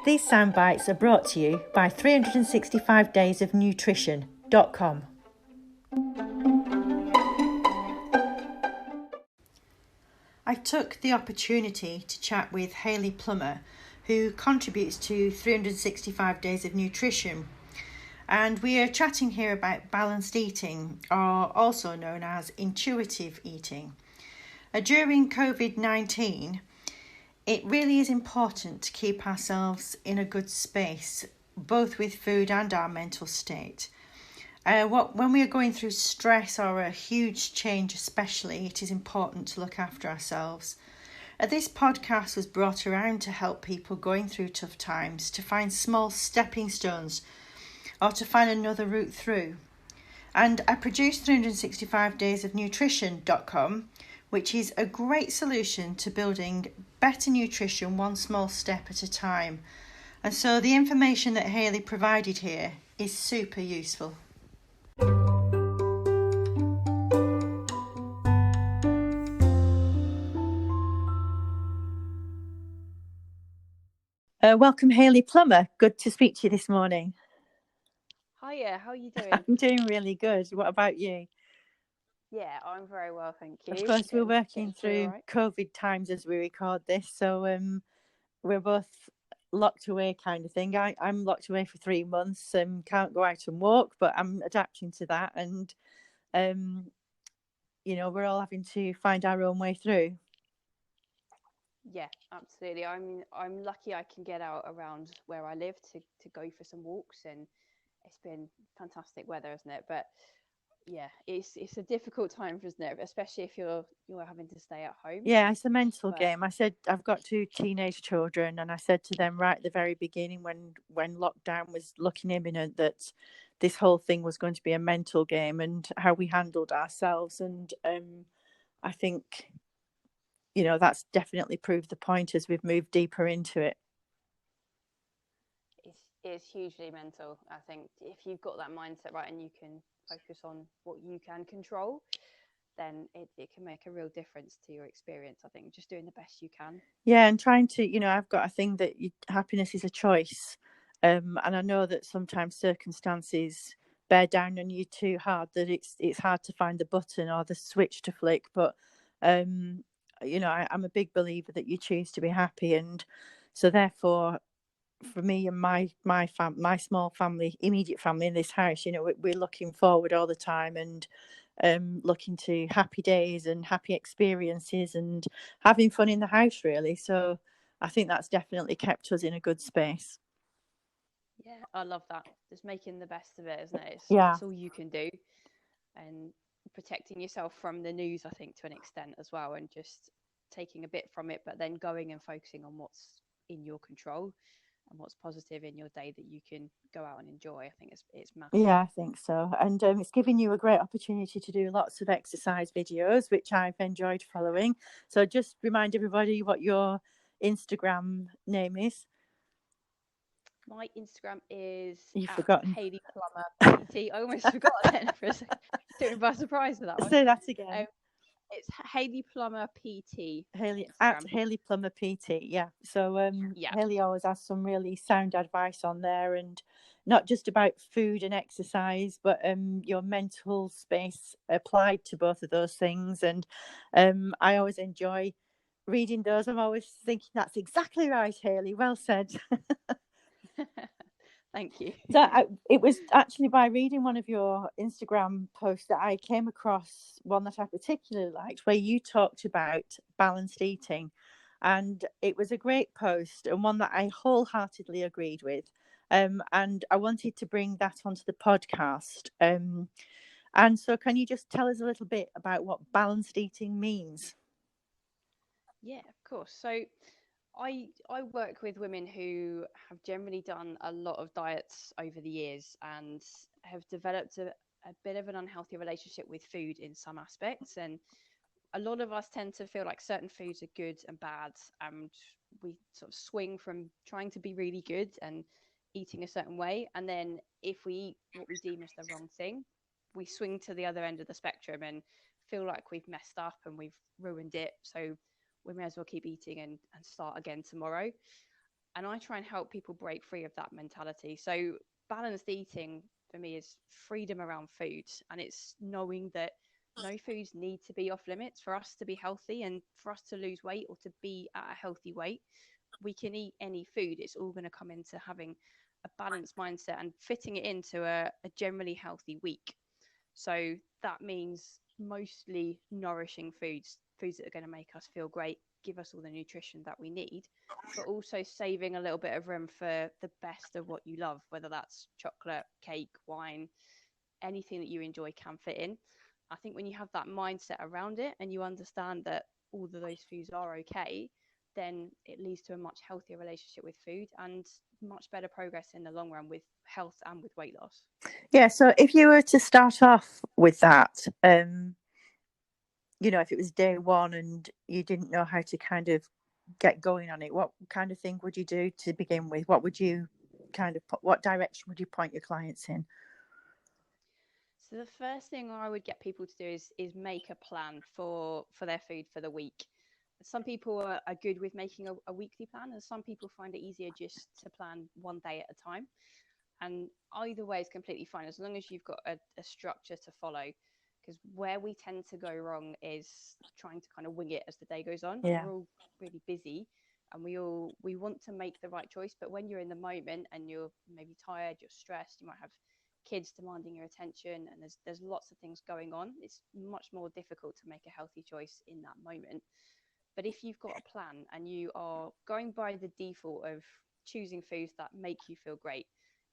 These sound bites are brought to you by 365daysofnutrition.com. I took the opportunity to chat with Hayley Plummer, who contributes to 365 Days of Nutrition. And we are chatting here about balanced eating, or also known as intuitive eating. During COVID-19, it really is important to keep ourselves in a good space, both with food and our mental state. When we are going through stress or a huge change especially, it is important to look after ourselves. This podcast was brought around to help people going through tough times to find small stepping stones or to find another route through. And I produced 365daysofnutrition.com, which is a great solution to building better nutrition one small step at a time. And so the information that Hayley provided here is super useful. Welcome, Hayley Plummer. Good to speak to you this morning. Hiya, how are you doing? I'm doing really good. What about you? Yeah, I'm very well, thank you. Of course, we're working through COVID times as we record this, so we're both locked away kind of thing. I'm locked away for 3 months and can't go out and walk, but I'm adapting to that, and we're all having to find our own way through. Yeah, absolutely. I'm lucky I can get out around where I live to go for some walks, and it's been fantastic weather, isn't it? But yeah, it's a difficult time, isn't it? Especially if you're having to stay at home. Yeah, it's a mental game. I said I've got 2 teenage children, and I said to them right at the very beginning when lockdown was looking imminent that this whole thing was going to be a mental game and how we handled ourselves. And I think that's definitely proved the point as we've moved deeper into it. It's hugely mental. I think if you've got that mindset right and you can focus on what you can control, then it can make a real difference to your experience. I think just doing the best you can. Yeah, and trying to, I've got a thing that happiness is a choice. And I know that sometimes circumstances bear down on you too hard, that it's hard to find the button or the switch to flick. But, I'm a big believer that you choose to be happy. And so therefore, for me and my small family, immediate family in this house, we're looking forward all the time and looking to happy days and happy experiences and having fun in the house, really. So I think that's definitely kept us in a good space. Yeah, I love that. Just making the best of it, isn't it? That's all you can do, and protecting yourself from the news, I think, to an extent as well, and just taking a bit from it, but then going and focusing on what's in your control and what's positive in your day that you can go out and enjoy. I think it's massive. Yeah, I think so. And it's given you a great opportunity to do lots of exercise videos, which I've enjoyed following. So just remind everybody what your Instagram name is. My Instagram is You've forgotten. Hayley Plummer PT. I almost forgot then for a second. Took me by surprise for that one. Say that again. It's Hayley Plummer PT. Hayley Plummer PT. Yeah. So Hayley always has some really sound advice on there, and not just about food and exercise, but your mental space applied to both of those things. And I always enjoy reading those. I'm always thinking that's exactly right, Hayley. Well said. Thank you. So it was actually by reading one of your Instagram posts that I came across one that I particularly liked, where you talked about balanced eating. And it was a great post and one that I wholeheartedly agreed with. And I wanted to bring that onto the podcast. And so can you just tell us a little bit about what balanced eating means? Yeah, of course. So I work with women who have generally done a lot of diets over the years and have developed a bit of an unhealthy relationship with food in some aspects. And a lot of us tend to feel like certain foods are good and bad, and we sort of swing from trying to be really good and eating a certain way, and then if we eat what we deem as the wrong thing, we swing to the other end of the spectrum and feel like we've messed up and we've ruined it. So we may as well keep eating and start again tomorrow. And I try and help people break free of that mentality. So balanced eating for me is freedom around food, and it's knowing that no foods need to be off limits for us to be healthy and for us to lose weight or to be at a healthy weight. We can eat any food. It's all going to come into having a balanced mindset and fitting it into a generally healthy week. So that means mostly nourishing foods that are going to make us feel great, give us all the nutrition that we need, but also saving a little bit of room for the best of what you love, whether that's chocolate, cake, wine, anything that you enjoy can fit in. I think when you have that mindset around it and you understand that all of those foods are okay, then it leads to a much healthier relationship with food and much better progress in the long run with health and with weight loss. Yeah, so if you were to start off with that, if it was day one and you didn't know how to kind of get going on it, what kind of thing would you do to begin with? What would you what direction would you point your clients in? So the first thing I would get people to do is make a plan for their food for the week. Some people are good with making a weekly plan, and some people find it easier just to plan one day at a time. And either way is completely fine as long as you've got a structure to follow. Because where we tend to go wrong is trying to kind of wing it as the day goes on. Yeah. We're all really busy and we want to make the right choice. But when you're in the moment and you're maybe tired, you're stressed, you might have kids demanding your attention, and there's lots of things going on. It's much more difficult to make a healthy choice in that moment. But if you've got a plan and you are going by the default of choosing foods that make you feel great,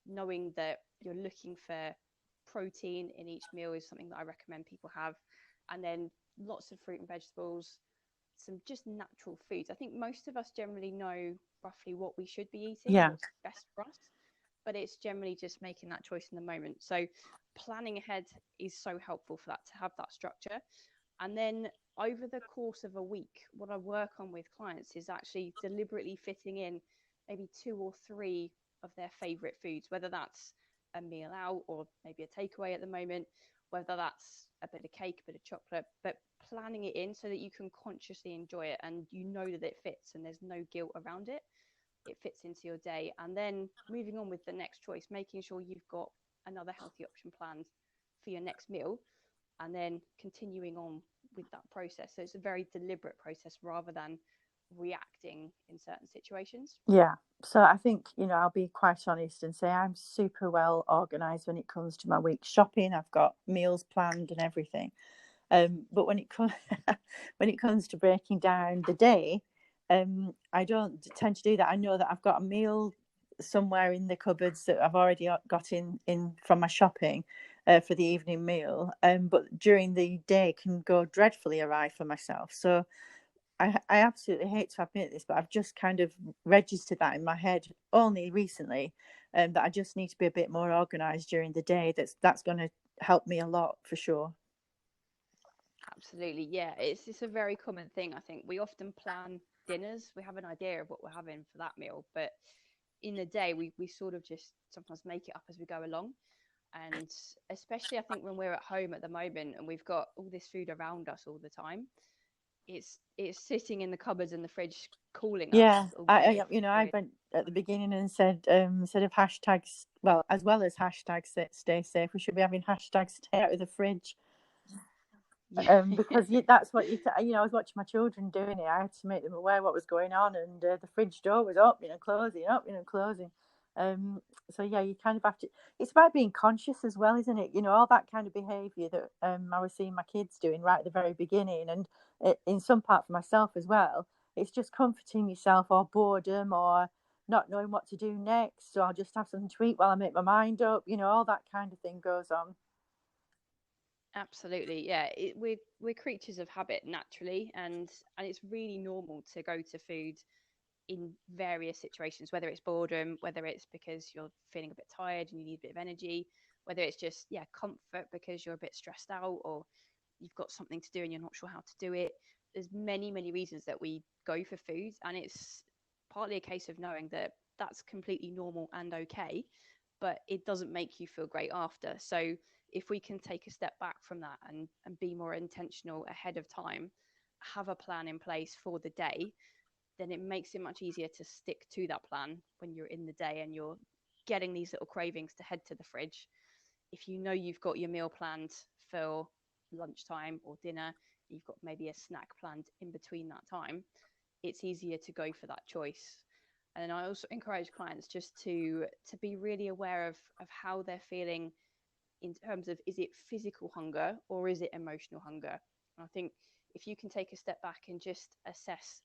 knowing that you're looking for protein in each meal is something that I recommend people have. And then lots of fruit and vegetables, some just natural foods. I think most of us generally know roughly what we should be eating, Yeah. what's best for us, but it's generally just making that choice in the moment. So planning ahead is so helpful for that, to have that structure. And then over the course of a week, what I work on with clients is actually deliberately fitting in maybe 2 or 3 of their favorite foods, whether that's a meal out or maybe a takeaway at the moment, whether that's a bit of cake, a bit of chocolate, but planning it in so that you can consciously enjoy it and you know that it fits and there's no guilt around it. It fits into your day. And then moving on with the next choice, making sure you've got another healthy option planned for your next meal, and then continuing on with that process. So it's a very deliberate process rather than reacting in certain situations. Yeah. So I think, I'll be quite honest and say I'm super well organized when it comes to my week shopping. I've got meals planned and everything. But when it comes when it comes to breaking down the day, I don't tend to do that. I know that I've got a meal somewhere in the cupboards that I've already got in from my shopping for the evening meal. But during the day can go dreadfully awry for myself. So I absolutely hate to admit this, but I've just kind of registered that in my head only recently, that I just need to be a bit more organised during the day. That's going to help me a lot for sure. Absolutely, yeah. It's a very common thing. I think we often plan dinners. We have an idea of what we're having for that meal, but in the day we sort of just sometimes make it up as we go along. And especially I think when we're at home at the moment and we've got all this food around us all the time, it's sitting in the cupboards and the fridge calling us Yeah, all I day. I went at the beginning and said, instead of hashtags, well, as well as hashtags stay safe, we should be having hashtags stay out of the fridge. Yeah. Because that's what I was watching my children doing it. I had to make them aware what was going on, and the fridge door was opening and closing, opening and closing. So yeah, you kind of have to. It's about being conscious as well, isn't it? All that kind of behaviour that I was seeing my kids doing right at the very beginning, and in some part for myself as well. It's just comforting yourself, or boredom, or not knowing what to do next. So I'll just have something to eat while I make my mind up. All that kind of thing goes on. Absolutely, yeah. We're creatures of habit naturally, and it's really normal to go to food in various situations, whether it's boredom, whether it's because you're feeling a bit tired and you need a bit of energy, whether it's just comfort because you're a bit stressed out or you've got something to do and you're not sure how to do it. There's many reasons that we go for food, and it's partly a case of knowing that that's completely normal and okay, but it doesn't make you feel great after. So if we can take a step back from that and be more intentional ahead of time, have a plan in place for the day, then it makes it much easier to stick to that plan when you're in the day and you're getting these little cravings to head to the fridge. If you know you've got your meal planned for lunchtime or dinner, you've got maybe a snack planned in between that time, it's easier to go for that choice. And I also encourage clients just to be really aware of how they're feeling in terms of, is it physical hunger or is it emotional hunger? And I think if you can take a step back and just assess,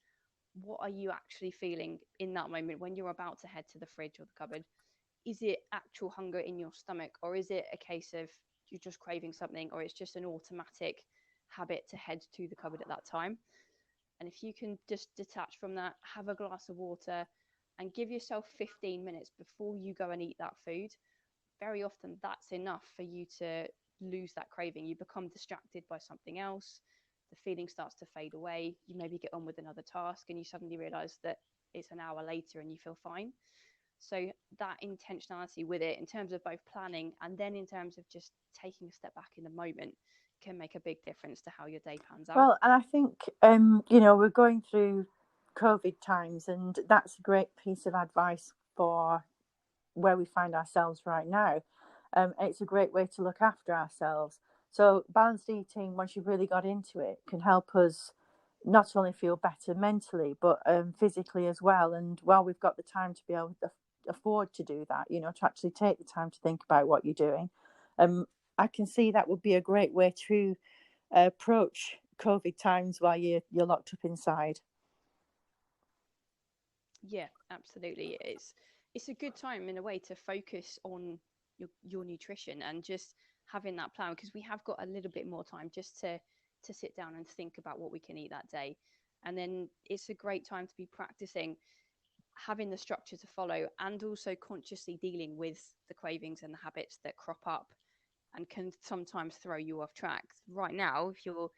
what are you actually feeling in that moment when you're about to head to the fridge or the cupboard? Is it actual hunger in your stomach, or is it a case of you're just craving something, or it's just an automatic habit to head to the cupboard at that time? And if you can just detach from that, have a glass of water and give yourself 15 minutes before you go and eat that food, very often that's enough for you to lose that craving. You become distracted by something else, the feeling starts to fade away, you maybe get on with another task, and you suddenly realize that it's an hour later and you feel fine. So that intentionality with it, in terms of both planning and then in terms of just taking a step back in the moment, can make a big difference to how your day pans out. Well, and I think, we're going through COVID times, and that's a great piece of advice for where we find ourselves right now. It's a great way to look after ourselves. So balanced eating, once you've really got into it, can help us not only feel better mentally, but physically as well. And while we've got the time to be able to afford to do that, to actually take the time to think about what you're doing, I can see that would be a great way to approach COVID times while you're locked up inside. Yeah, absolutely. It's a good time in a way to focus on your nutrition and just having that plan, because we have got a little bit more time just to sit down and think about what we can eat that day. And then it's a great time to be practicing having the structure to follow, and also consciously dealing with the cravings and the habits that crop up and can sometimes throw you off track. Right now, if you're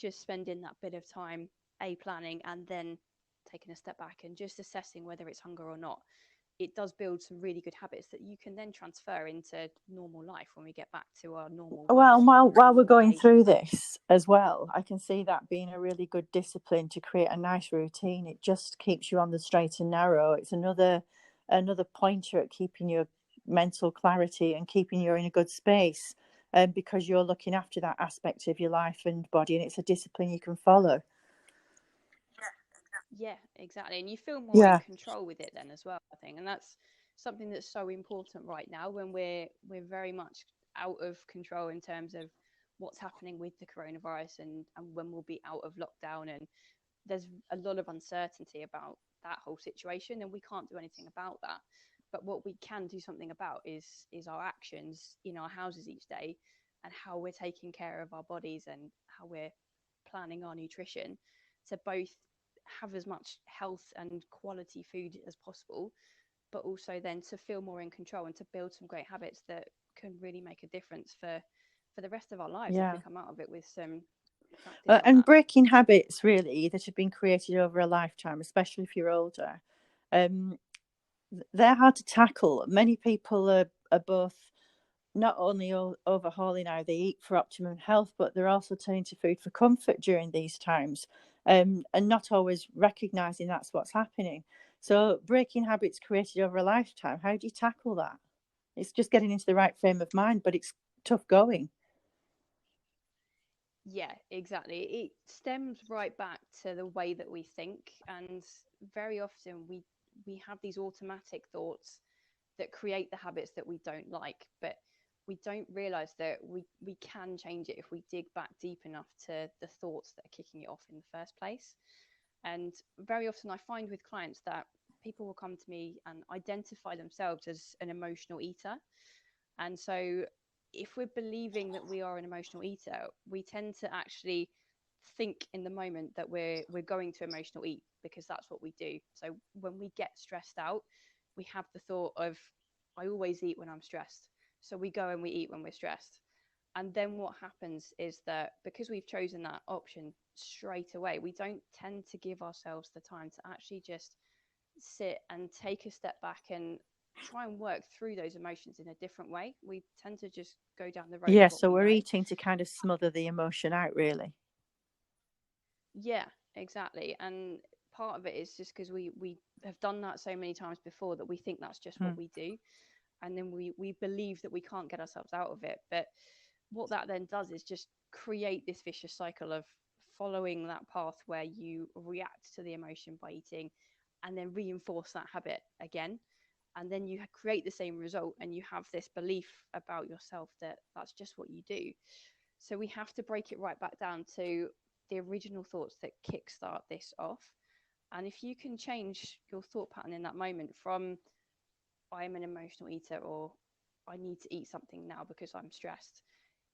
just spending that bit of time planning and then taking a step back and just assessing whether it's hunger or not, it does build some really good habits that you can then transfer into normal life when we get back to our normal Well, working while we're normal going days. through this as well, I can see that being a really good discipline to create a nice routine. It just keeps you on the straight and narrow. It's another pointer at keeping your mental clarity and keeping you in a good space, because you're looking after that aspect of your life and body, and it's a discipline you can follow. Yeah, exactly. And you feel more in Yeah. control with it then as well, I think. And that's something that's so important right now when we're very much out of control in terms of what's happening with the coronavirus, and when we'll be out of lockdown, and there's a lot of uncertainty about that whole situation, and we can't do anything about that. But what we can do something about is our actions in our houses each day, and how we're taking care of our bodies and how we're planning our nutrition to both have as much health and quality food as possible, but also then to feel more in control and to build some great habits that can really make a difference for the rest of our lives if we Yeah. come out of it with some practice on And that. breaking habits really that have been created over a lifetime, especially if you're older, they're hard to tackle. Many people are both not only overhauling how they eat for optimum health, but they're also turning to food for comfort during these times, and not always recognizing that's what's happening. So breaking habits created over a lifetime, how do you tackle that? It's just getting into the right frame of mind, but it's tough going. Yeah, exactly. It stems right back to the way that we think, and very often we have these automatic thoughts that create the habits that we don't like, but we don't realize that we can change it if we dig back deep enough to the thoughts that are kicking it off in the first place. And very often I find with clients that people will come to me and identify themselves as an emotional eater. And so if we're believing that we are an emotional eater, we tend to actually think in the moment that we're going to emotional eat, because that's what we do. So when we get stressed out, we have the thought of, I always eat when I'm stressed. So we go and we eat when we're stressed. And then what happens is that because we've chosen that option straight away, we don't tend to give ourselves the time to actually just sit and take a step back and try and work through those emotions in a different way. We tend to just go down the road of Yeah, what so we we're know. eating to kind of smother the emotion out, really. Yeah, exactly. And part of it is just because we have done that so many times before that we think that's just what we do, and then we believe that we can't get ourselves out of it. But what that then does is just create this vicious cycle of following that path where you react to the emotion by eating and then reinforce that habit again, and then you create the same result, and you have this belief about yourself that that's just what you do. So we have to break it right back down to the original thoughts that kickstart this off. And if you can change your thought pattern in that moment from I'm an emotional eater, or I need to eat something now because I'm stressed,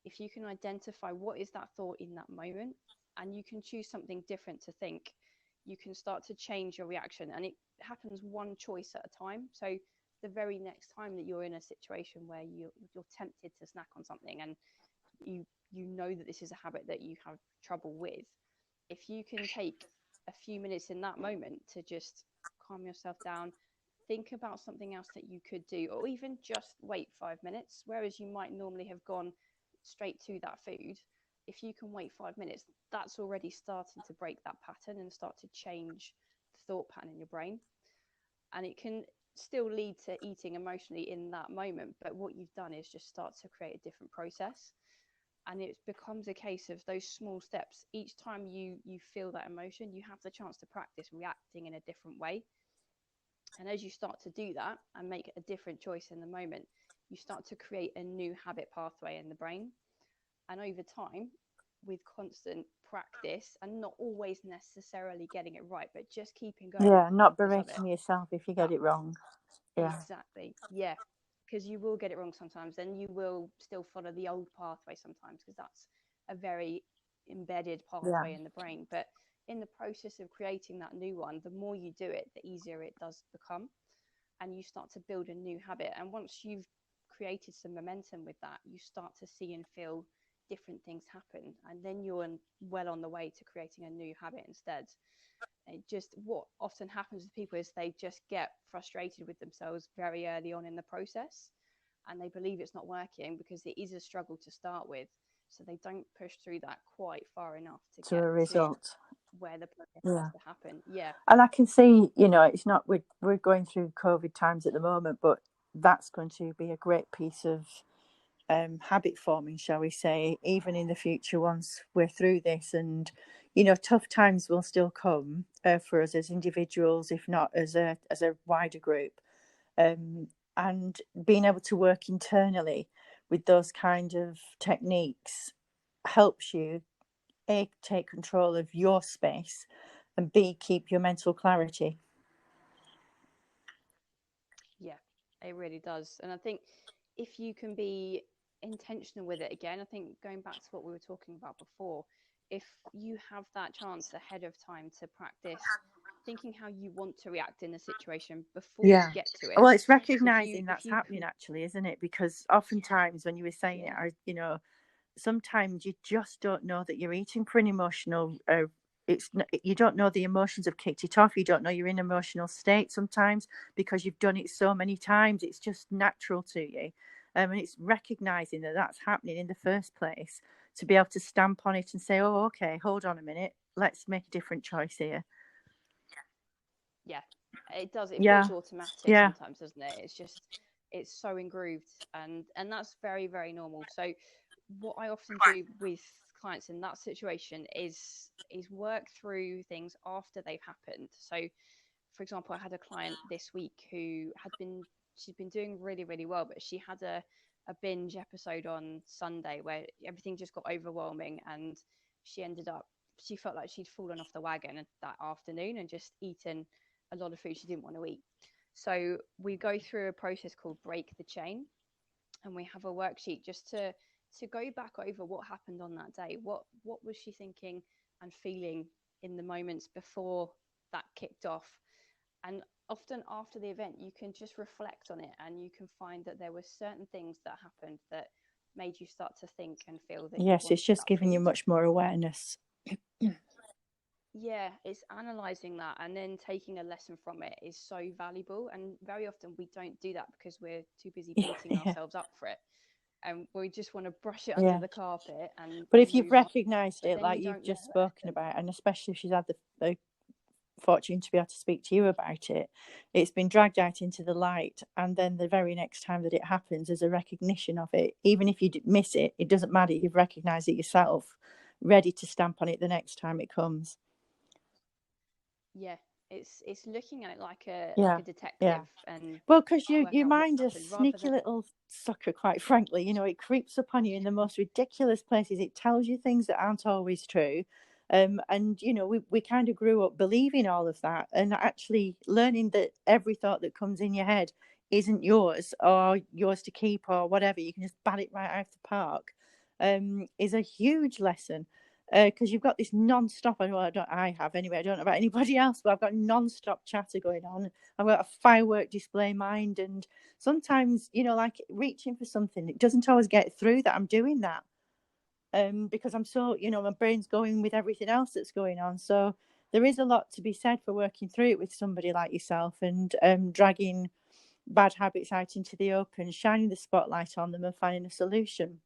if you can identify what is that thought in that moment, and you can choose something different to think, you can start to change your reaction. And it happens one choice at a time. So the very next time that you're in a situation where you're tempted to snack on something, and you know that this is a habit that you have trouble with, if you can take a few minutes in that moment to just calm yourself down, think about something else that you could do, or even just wait 5 minutes, whereas you might normally have gone straight to that food. If you can wait 5 minutes, that's already starting to break that pattern and start to change the thought pattern in your brain. And it can still lead to eating emotionally in that moment, but what you've done is just start to create a different process. And it becomes a case of those small steps. Each time you feel that emotion, you have the chance to practice reacting in a different way. And as you start to do that and make a different choice in the moment, you start to create a new habit pathway in the brain. And over time, with constant practice, and not always necessarily getting it right, but just keeping going, yeah, not berating yourself if you get it wrong. Yeah, exactly. Yeah, because you will get it wrong sometimes, and you will still follow the old pathway sometimes, because that's a very embedded pathway in the brain. But in the process of creating that new one, the more you do it, the easier it does become, and you start to build a new habit. And once you've created some momentum with that, you start to see and feel different things happen, and then you're well on the way to creating a new habit instead. It just, what often happens with people is they just get frustrated with themselves very early on in the process, and they believe it's not working because it is a struggle to start with, so they don't push through that quite far enough to get a result to where the process has to happen. And I can see, it's not, we're going through COVID times at the moment, but that's going to be a great piece of habit forming, shall we say, even in the future once we're through this. And tough times will still come for us as individuals, if not as a wider group, and being able to work internally with those kind of techniques helps you A, take control of your space, and B, keep your mental clarity. Yeah, it really does. And I think if you can be intentional with it, again, I think going back to what we were talking about before, if you have that chance ahead of time to practice thinking how you want to react in the situation before you get to it. Well, it's recognizing that's happening, actually, isn't it? Because oftentimes when you were saying it, sometimes you just don't know that you're eating for an emotional you don't know the emotions have kicked it off. You don't know you're in an emotional state sometimes because you've done it so many times. It's just natural to you. And it's recognizing that that's happening in the first place, to be able to stamp on it and say, oh, okay, hold on a minute, let's make a different choice here. Yeah, it does. It feels automatic sometimes, doesn't it? It's just, it's so engrooved, and that's very, very normal. So what I often do with clients in that situation is work through things after they've happened. So for example, I had a client this week who she'd been doing really, really well, but she had a binge episode on Sunday where everything just got overwhelming, and she felt like she'd fallen off the wagon that afternoon and just eaten a lot of food she didn't want to eat. So we go through a process called break the chain, and we have a worksheet just to go back over what happened on that day. What was she thinking and feeling in the moments before that kicked off? And often after the event, you can just reflect on it, and you can find that there were certain things that happened that made you start to think and feel that it's just giving you much more awareness. Yeah, it's analysing that and then taking a lesson from it is so valuable. And very often we don't do that because we're too busy beating ourselves up for it, and we just want to brush it under the carpet. But if you've recognised it, like you've just spoken about, and especially if she's had the fortunate to be able to speak to you about it. It's been dragged out into the light, and then the very next time that it happens, there's a recognition of it. Even if you miss it, it doesn't matter. You've recognised it yourself, ready to stamp on it the next time it comes. Yeah, it's looking at it like a Yeah, detective and well, because work your out what's mind's a happened rather sneaky than little sucker, quite frankly. It creeps up on you in the most ridiculous places. It tells you things that aren't always true. And we kind of grew up believing all of that, and actually learning that every thought that comes in your head isn't yours or yours to keep or whatever. You can just bat it right out of the park. Is a huge lesson. Because you've got this non-stop, I have anyway, I don't know about anybody else, but I've got non-stop chatter going on. I've got a firework display mind, and sometimes, like reaching for something, it doesn't always get through that I'm doing that. Because I'm so, my brain's going with everything else that's going on. So there is a lot to be said for working through it with somebody like yourself, and dragging bad habits out into the open, shining the spotlight on them and finding a solution.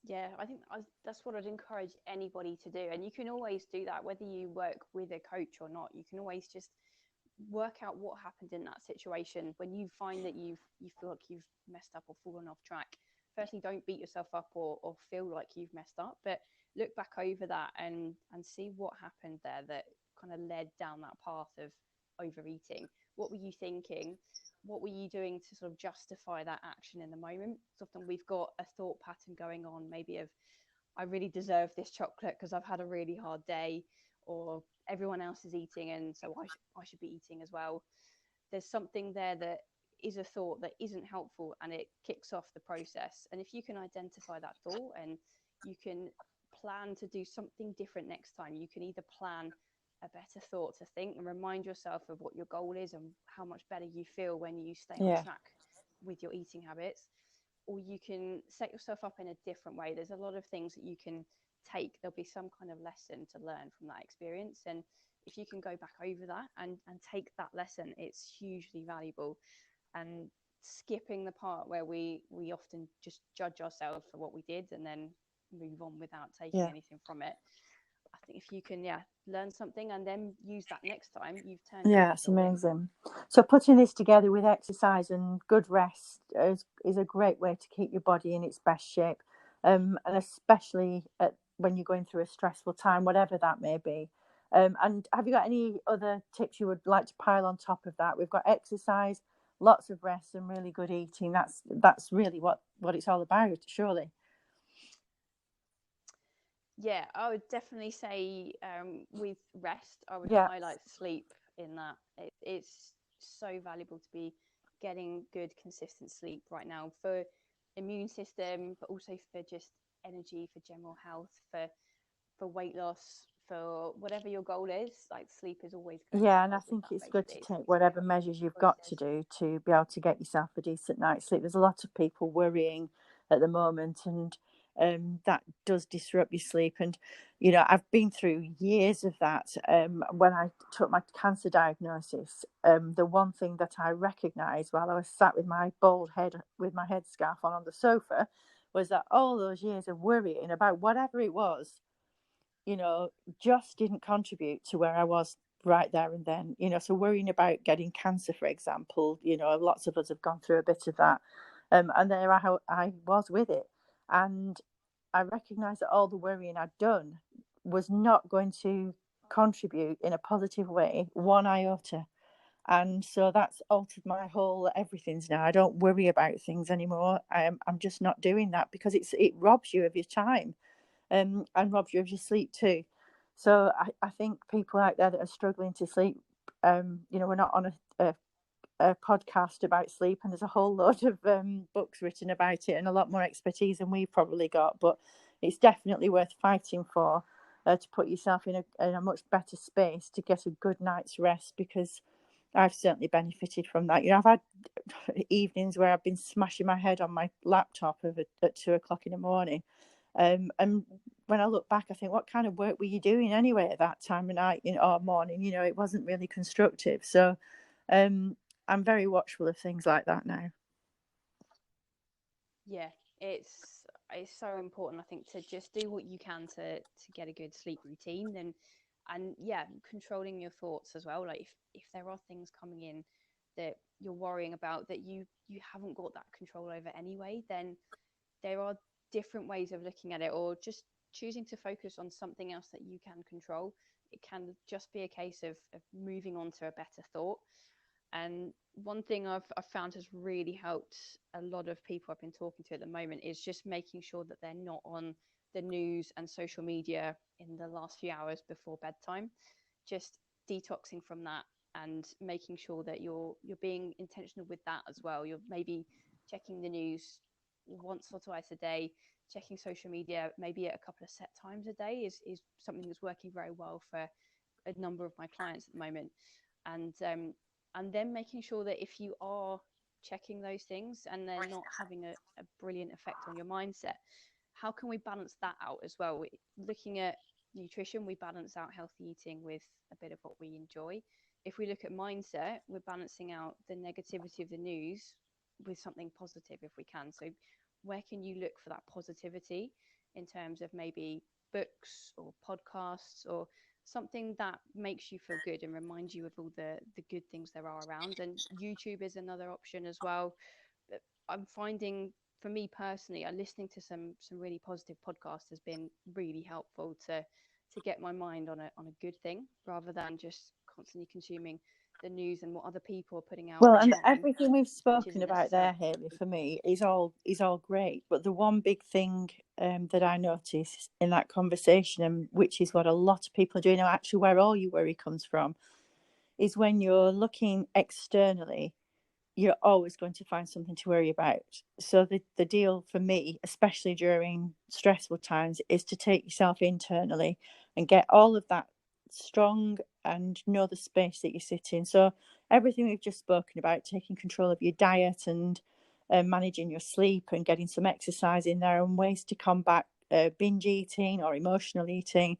Yeah, I think that's what I'd encourage anybody to do. And you can always do that, whether you work with a coach or not. You can always just work out what happened in that situation. When you find that you feel like you've messed up or fallen off track, firstly, don't beat yourself up or feel like you've messed up, but look back over that and see what happened there that kind of led down that path of overeating. What were you thinking? What were you doing to sort of justify that action in the moment? So often we've got a thought pattern going on, maybe of, I really deserve this chocolate because I've had a really hard day, or everyone else is eating and so I should be eating as well. There's something there that is a thought that isn't helpful, and it kicks off the process. And if you can identify that thought and you can plan to do something different next time, you can either plan a better thought to think and remind yourself of what your goal is and how much better you feel when you stay on track with your eating habits, or you can set yourself up in a different way. There's a lot of things that you can take. There'll be some kind of lesson to learn from that experience, and if you can go back over that and take that lesson, it's hugely valuable. And skipping the part where we often just judge ourselves for what we did and then move on without taking anything from it. I think if you can learn something and then use that next time, you've turned your It's skill in. amazing. So putting this together with exercise and good rest is a great way to keep your body in its best shape, and especially when you're going through a stressful time, whatever that may be. And have you got any other tips you would like to pile on top of that? We've got exercise, lots of rest, and really good eating. That's really what it's all about, surely. Yeah, I would definitely say with rest, I would Yeah. highlight sleep in that. It's so valuable to be getting good, consistent sleep right now for immune system, but also for just energy, for general health, for weight loss, for whatever your goal is. Like sleep is always going to And I help with think that. it's good to Basically, take it's very whatever much measures a you've got to process. do to be able to get yourself a decent night's sleep. There's a lot of people worrying at the moment, and that does disrupt your sleep. And I've been through years of that. When I took my cancer diagnosis, the one thing that I recognised while I was sat with my bald head, with my headscarf on the sofa, was that all those years of worrying about whatever it was, just didn't contribute to where I was right there and then. So worrying about getting cancer, for example, lots of us have gone through a bit of that. And there I was with it. And I recognised that all the worrying I'd done was not going to contribute in a positive way, one iota. And so that's altered my whole everything's now. I don't worry about things anymore. I'm just not doing that, because it robs you of your time, and robs you of your sleep too. So I think people out there that are struggling to sleep, we're not on a podcast about sleep, and there's a whole load of books written about it and a lot more expertise than we've probably got, but it's definitely worth fighting for, to put yourself in a much better space to get a good night's rest, because I've certainly benefited from that. I've had evenings where I've been smashing my head on my laptop at 2 o'clock in the morning. And when I look back, I think, what kind of work were you doing anyway at that time of night, or morning? It wasn't really constructive. So I'm very watchful of things like that now. Yeah, it's so important, I think, to just do what you can to get a good sleep routine. And And yeah, controlling your thoughts as well. Like if there are things coming in that you're worrying about that you haven't got that control over anyway, then there are different ways of looking at it, or just choosing to focus on something else that you can control. It can just be a case of moving on to a better thought. And one thing I've found has really helped a lot of people I've been talking to at the moment is just making sure that they're not on the news and social media in the last few hours before bedtime. Just detoxing from that and making sure that you're being intentional with that as well. You're maybe checking the news once or twice a day, checking social media maybe at a couple of set times a day is something that's working very well for a number of my clients at the moment. And then making sure that if you are checking those things and they're not having a brilliant effect on your mindset, how can we balance that out as well? Looking at nutrition, we balance out healthy eating with a bit of what we enjoy. If we look at mindset, we're balancing out the negativity of the news with something positive if we can. So where can you look for that positivity in terms of maybe books or podcasts or something that makes you feel good and reminds you of all the good things there are around? And YouTube is another option as well. But I'm finding, for me personally, listening to some really positive podcasts has been really helpful to get my mind on a good thing rather than just constantly consuming the news and what other people are putting out Well, and online, everything we've which spoken isn't about necessarily. there, Hayley, for me is all great. But the one big thing that I noticed in that conversation, and which is what a lot of people are doing, and actually where all your worry comes from, is when you're looking externally, you're always going to find something to worry about. So the deal for me, especially during stressful times, is to take yourself internally and get all of that strong and know the space that you sit in. So everything we've just spoken about, taking control of your diet and managing your sleep and getting some exercise in there, and ways to combat binge eating or emotional eating,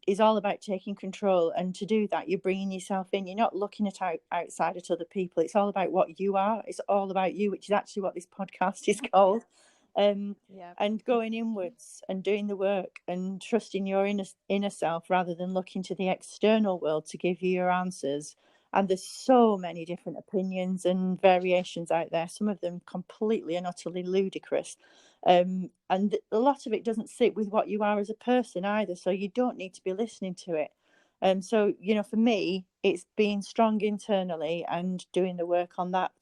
is all about taking control. And to do that, you're bringing yourself in. You're not looking at outside at other people. It's all about what you are. It's all about you, which is actually what this podcast is called. Yeah. And going inwards and doing the work and trusting your inner self rather than looking to the external world to give you your answers. And there's so many different opinions and variations out there, some of them completely and utterly ludicrous. And a lot of it doesn't sit with what you are as a person either, so you don't need to be listening to it. So, for me, it's being strong internally and doing the work on that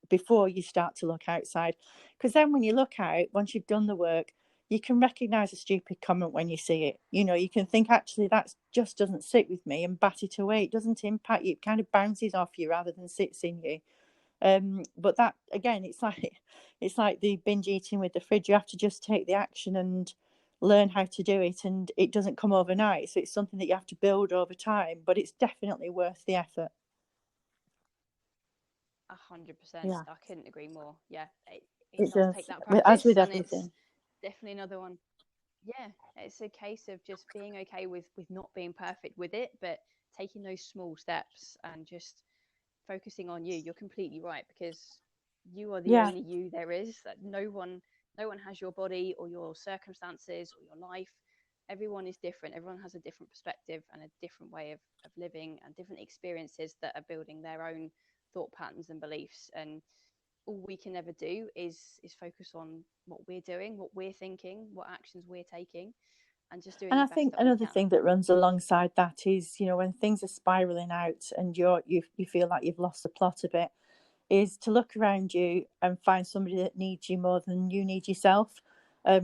before you start to look outside. Because then when you look out, once you've done the work, you can recognize a stupid comment when you see it. You can think, actually, that just doesn't sit with me, and bat it away. It doesn't impact you. It kind of bounces off you rather than sits in you. But that, again, it's like the binge eating with the fridge. You have to just take the action and learn how to do it, and it doesn't come overnight. So it's something that you have to build over time, but it's definitely worth the effort. 100%. Yeah, I couldn't agree more. Yeah, it it does does. take that As practice, with and it's everything. definitely another one. Yeah, it's a case of just being okay with not being perfect with it, but taking those small steps and just focusing on you. You're completely right, because you are the Yeah. only you there is. That no one has your body or your circumstances or your life. Everyone is different. Everyone has a different perspective and a different way of living and different experiences that are building their own thought patterns and beliefs. And all we can ever do is focus on what we're doing, what we're thinking, what actions we're taking, and just doing And the I best think that we another can. thing that runs alongside that is, when things are spiraling out and you feel like you've lost the plot a bit, is to look around you and find somebody that needs you more than you need yourself.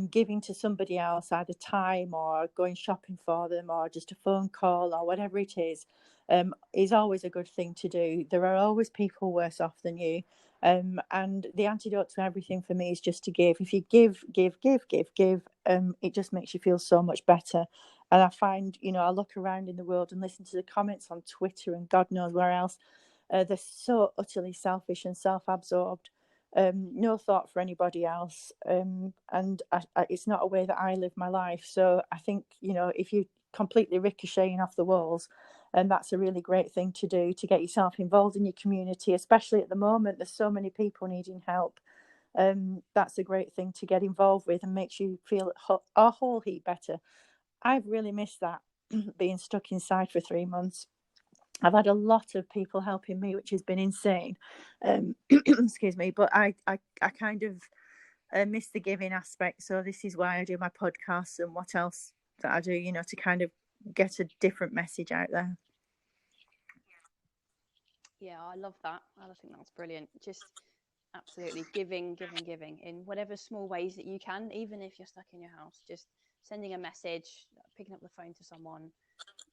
Giving to somebody else either time or going shopping for them or just a phone call or whatever it is always a good thing to do. There are always people worse off than you. And the antidote to everything for me is just to give. If you give, it just makes you feel so much better. And I find, I look around in the world and listen to the comments on Twitter and God knows where else. They're so utterly selfish and self-absorbed. No thought for anybody else. And it's not a way that I live my life. So I think, if you completely ricocheting off the walls, and that's a really great thing to do, to get yourself involved in your community, especially at the moment. There's so many people needing help. That's a great thing to get involved with and makes you feel a whole heap better. I've really missed that. being stuck inside for 3 months. I've had a lot of people helping me, which has been insane. Excuse me, but I kind of miss the giving aspect. So this is why I do my podcasts and what else that I do, you know, to kind of get a different message out there. Yeah, I love that. I think that's brilliant. Just absolutely giving in whatever small ways that you can, even if you're stuck in your house. Just sending a message, picking up the phone to someone,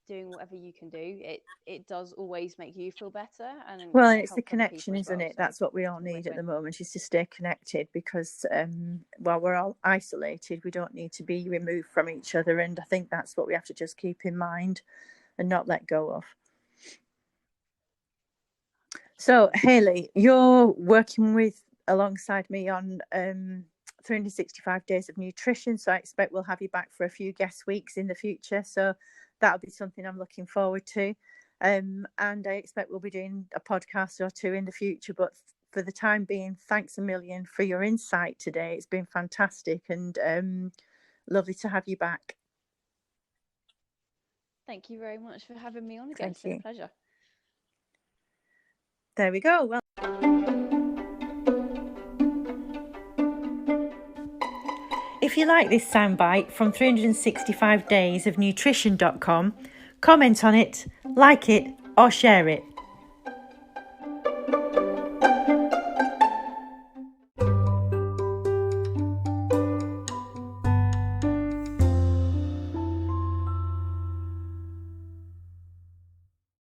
doing whatever you can do. It does always make you feel better, and well, it it's the connection, isn't it? So that's what we all need at the moment, is to stay connected, because while we're all isolated, we don't need to be removed from each other, and I think that's what we have to just keep in mind and not let go of. So Hayley, you're working alongside me on 365 days of nutrition, so I expect we'll have you back for a few guest weeks in the future, so that'll be something I'm looking forward to. And I expect we'll be doing a podcast or two in the future, but for the time being, thanks a million for your insight today. It's been fantastic, and lovely to have you back. Thank you very much for having me on again. It's been a pleasure. There we go. Well, if you like this soundbite from 365 days of nutrition.com, comment on it, like it, or share it.